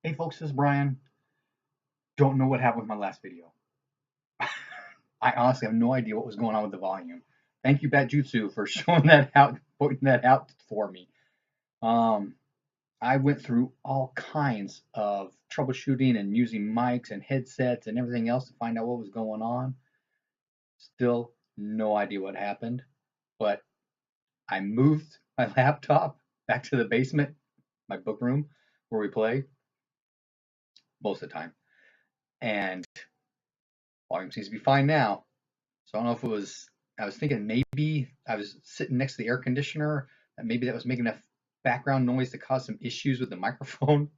Hey folks, this is Brian. Don't know what happened with my last video. I honestly have no idea what was going on with the volume. Thank you, Batjutsu, for showing that out, pointing that out for me. I went through all kinds of troubleshooting and using mics and headsets and everything else to find out what was going on. Still no idea what happened, but I moved my laptop back to the basement, my book room where we play most of the time, and volume seems to be fine now. So I don't know if it was, I was thinking maybe I was sitting next to the air conditioner and maybe that was making enough background noise to cause some issues with the microphone.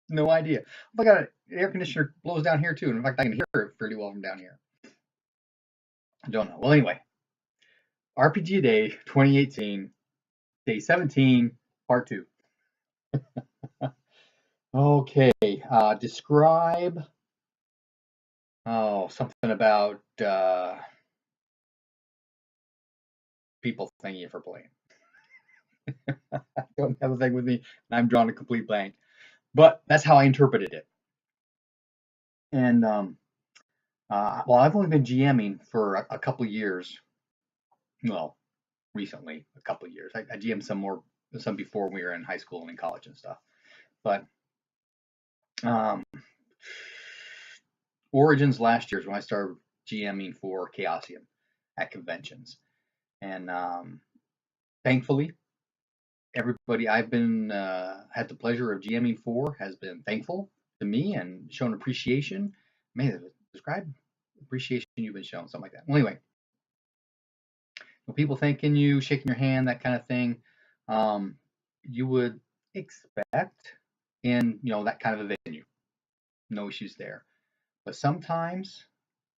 No idea. If I got an air conditioner blows down here too, and in fact I can hear it fairly well from down here. I don't know. Well, anyway, RPG Day 2018, Day 17, Part 2. Okay, describe, something about people thanking you for playing. I don't have a thing with me, and I'm drawing a complete blank. But that's how I interpreted it. And well, I've only been GMing for a couple of years. Well, recently, a couple of years. I GM'd some before we were in high school and in college and stuff. But Origins last year is when I started GMing for Chaosium at conventions. And thankfully, everybody I've been had the pleasure of GMing for has been thankful to me and shown appreciation. Man, describe appreciation you've been shown, something like that. Well, anyway, people thanking you, shaking your hand, that kind of thing, you would expect in that kind of a venue. No issues there. But sometimes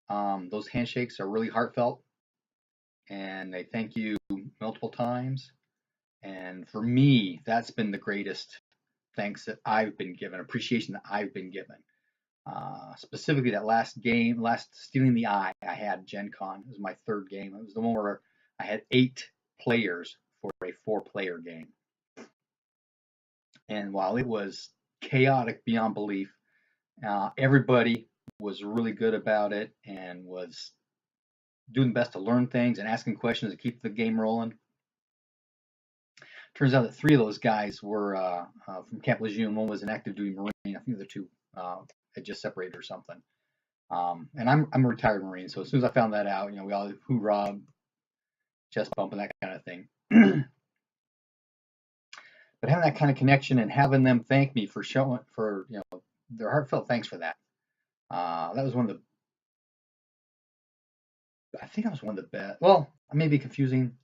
those handshakes are really heartfelt, and they thank you multiple times. And for me, that's been the greatest thanks that I've been given, appreciation that I've been given. Specifically, that last game, Stealing the Eye, I had Gen Con. It was my third game. It was the one where I had 8 players for a 4-player game. And while it was chaotic beyond belief, everybody was really good about it and was doing the best to learn things and asking questions to keep the game rolling. Turns out that 3 of those guys were from Camp Lejeune. One was an active duty Marine. I think the 2 had just separated or something. And I'm a retired Marine, so as soon as I found that out, we all hoorah, chest bump, and that kind of thing. But having that kind of connection and having them thank me for their heartfelt thanks for that. That was one of the. I think I was one of the best. Well, I may be confusing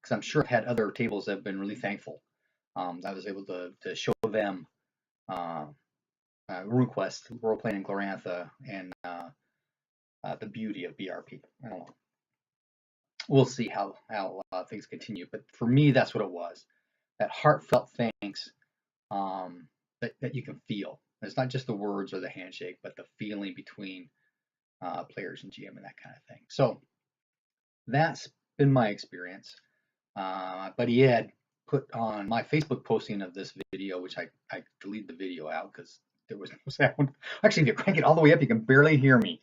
because I'm sure I've had other tables that have been really thankful. That I was able to show them RuneQuest, role playing in Glorantha, and the beauty of BRP. I don't know. We'll see how things continue, but for me, that's what it was. That heartfelt thanks that you can feel. It's not just the words or the handshake, but the feeling between players and GM and that kind of thing. So that's been my experience. But he had put on my Facebook posting of this video, which I deleted the video out because there was no sound. Actually, if you crank it all the way up, you can barely hear me.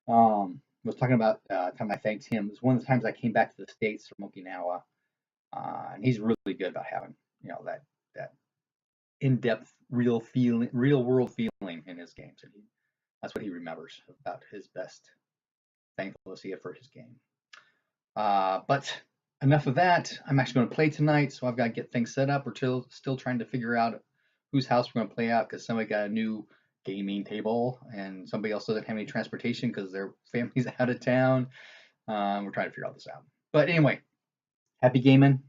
Was talking about time I thanked him. It was one of the times I came back to the States from Okinawa, and he's really good about having that in-depth, real world feeling in his games, and that's what he remembers about his best thankfulness he had for his game. But enough of that. I'm actually going to play tonight, so I've got to get things set up. We're still trying to figure out whose house we're going to play out because somebody got a new gaming table and somebody else doesn't have any transportation because their family's out of town. We're trying to figure all this out. But anyway, happy gaming.